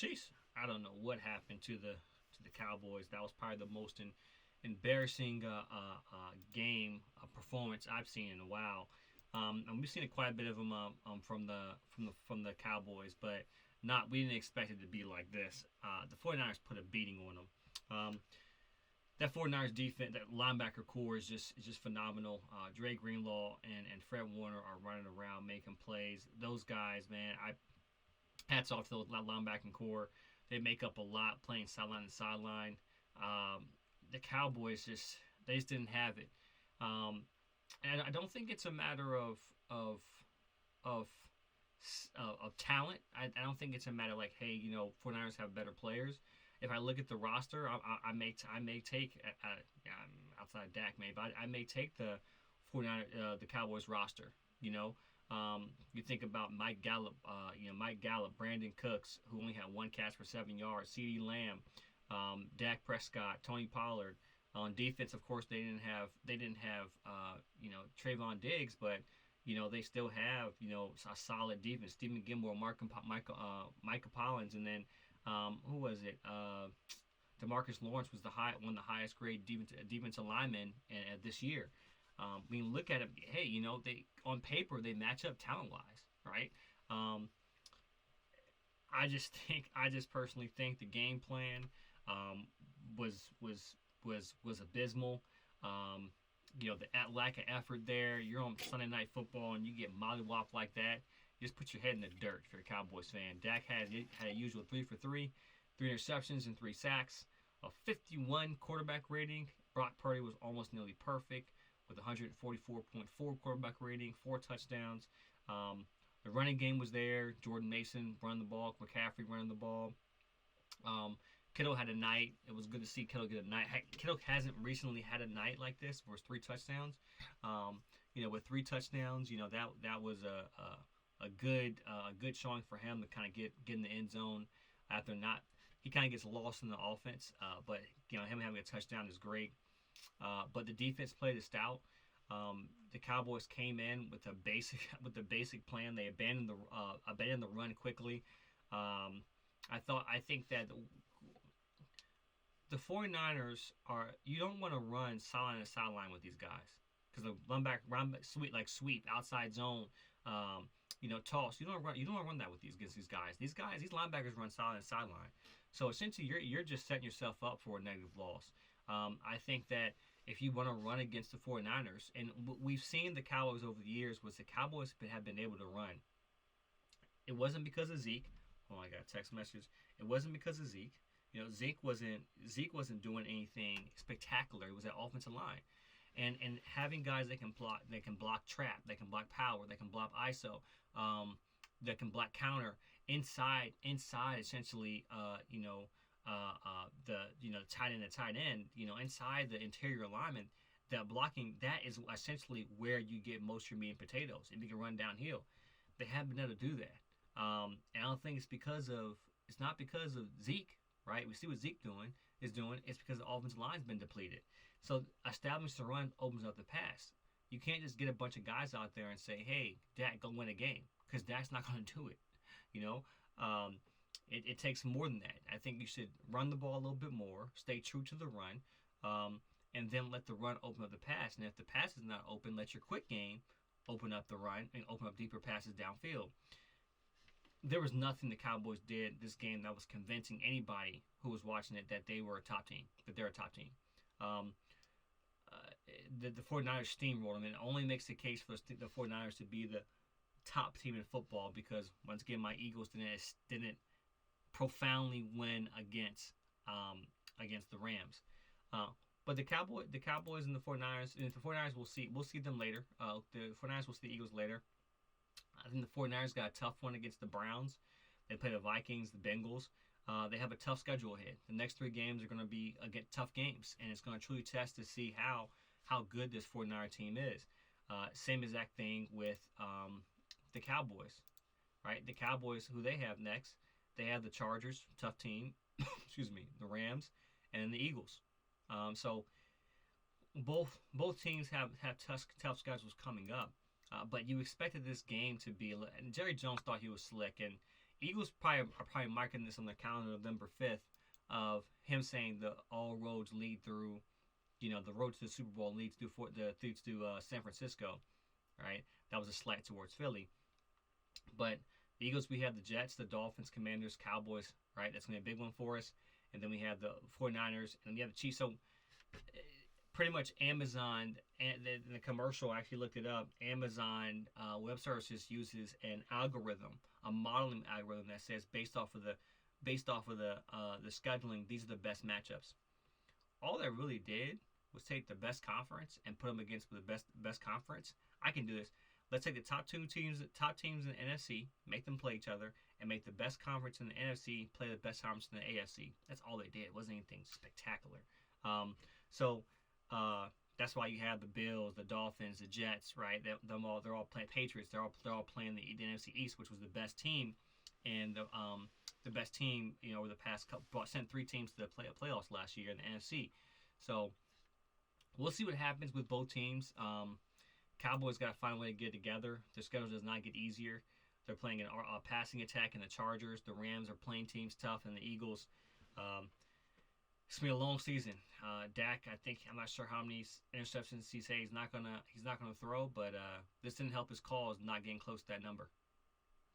Sheesh, I don't know what happened to the Cowboys. That was probably the most embarrassing game performance I've seen in a while. And we've seen quite a bit of them from the Cowboys, but not we didn't expect it to be like this. The 49ers put a beating on them. That 49ers defense, that linebacker core is just phenomenal. Dre Greenlaw and Fred Warner are running around making plays. Those guys, man, I hats off to the linebacking core. They make up a lot playing sideline to sideline. Um, the Cowboys just didn't have it. Um, and I don't think it's a matter of of talent. I don't think it's a matter like, hey, 49ers have better players. If I look at the roster, I may take outside of Dak maybe, but I may take the 49 the Cowboys roster. You think about Mike Gallup, Brandon Cooks, who only had one catch for 7 yards, CeeDee Lamb, Dak Prescott, Tony Pollard. On defense, of course, they didn't have Trayvon Diggs, but they still have a solid defense. Stephen Gilmore, Micah Collins, and then who was it? Demarcus Lawrence was one of the highest grade defensive linemen this year. When you look at it, hey, they on paper they match up talent wise, right? Um, I just personally think the game plan um, was abysmal. Um, the lack of effort there. You're on Sunday Night Football and you get mollywopped like that. You just put your head in the dirt if you're a Cowboys fan. Dak had a usual 3 for 3, 3 interceptions and 3 sacks, a 51 quarterback rating. Brock Purdy was almost nearly perfect with 144.4 quarterback rating, 4 touchdowns. The running game was there. Jordan Mason running the ball, McCaffrey running the ball. Um, Kittle had a night. It was good to see Kittle get a night. Kittle hasn't recently had a night like this for his 3 touchdowns. With 3 touchdowns, that was a good showing for him to kind of get in the end zone after not. He kind of gets lost in the offense, but him having a touchdown is great. But the defense played it stout. The Cowboys came in with a basic with the basic plan. They abandoned the run quickly. Um, I think that the 49ers are you don't want to run sideline to sideline with these guys because the run sweep outside zone, toss. You don't run that with these guys. These linebackers run sideline to sideline. So essentially, you're just setting yourself up for a negative loss. I think that if you want to run against the 49ers, and we've seen the Cowboys over the years, was the Cowboys have been able to run. It wasn't because of Zeke. Oh, I got a text message. It wasn't because of Zeke. Zeke wasn't doing anything spectacular. It was that offensive line, and having guys that can block trap, they can block power, they can block ISO, that can block counter inside essentially. The tight end, inside the interior alignment. That blocking that is essentially where you get most of your meat and potatoes. If you can run downhill, they haven't been able to do that. And I don't think it's not because of Zeke, right? We see what Zeke is doing. It's because the offensive line's been depleted. So establishing the run opens up the pass. You can't just get a bunch of guys out there and say, "Hey, Dak, go win a game," because Dak's not going to do it. You know, um, it takes more than that. I think you should run the ball a little bit more, stay true to the run, and then let the run open up the pass. And if the pass is not open, let your quick game open up the run and open up deeper passes downfield. There was nothing the Cowboys did this game that was convincing anybody who was watching it that they were a top team, that they're a top team. Um, uh, the 49ers steamrolled them, and it only makes the case for the 49ers to be the top team in football because, once again, my Eagles didn't profoundly win against the Rams. Uh, but the Cowboys and the 49ers, and the 49ers we'll see them later. The 49ers will see the Eagles later. I think the 49ers got a tough one against the Browns. They play the Vikings, the Bengals. They have a tough schedule ahead. The next 3 games are going to be tough games, and it's going to truly test to see how good this 49er team is. Same exact thing with the Cowboys, right? The Cowboys, who they have next, they have the Chargers, tough team. Excuse me, the Rams, and the Eagles. So both teams have tough schedules coming up. But you expected this game to be. And Jerry Jones thought he was slick, and Eagles are probably marking this on the calendar November 5th of him saying the all roads lead through, the road to the Super Bowl leads to San Francisco, right? That was a slight towards Philly, but the Eagles, we have the Jets, the Dolphins, Commanders, Cowboys, right? That's going to be a big one for us. And then we have the 49ers, and we have the Chiefs. So pretty much Amazon, and the commercial, I actually looked it up. Amazon Web Services uses an algorithm, a modeling algorithm that says based off of the scheduling, these are the best matchups. All they really did was take the best conference and put them against the best conference. I can do this. Let's take the top teams in the NFC, make them play each other, and make the best conference in the NFC play the best conference in the AFC. That's all they did. It wasn't anything spectacular. So that's why you have the Bills, the Dolphins, the Jets, right? They're all playing Patriots. They're all playing the NFC East, which was the best team, and the best team, over the past couple, sent 3 teams to the playoffs last year in the NFC. So we'll see what happens with both teams. Cowboys got to find a way to get together. Their schedule does not get easier. They're playing a passing attack in the Chargers. The Rams are playing teams tough, and the Eagles. It's gonna be a long season. Dak, I'm not sure how many interceptions he's not gonna throw, but this didn't help his cause not getting close to that number.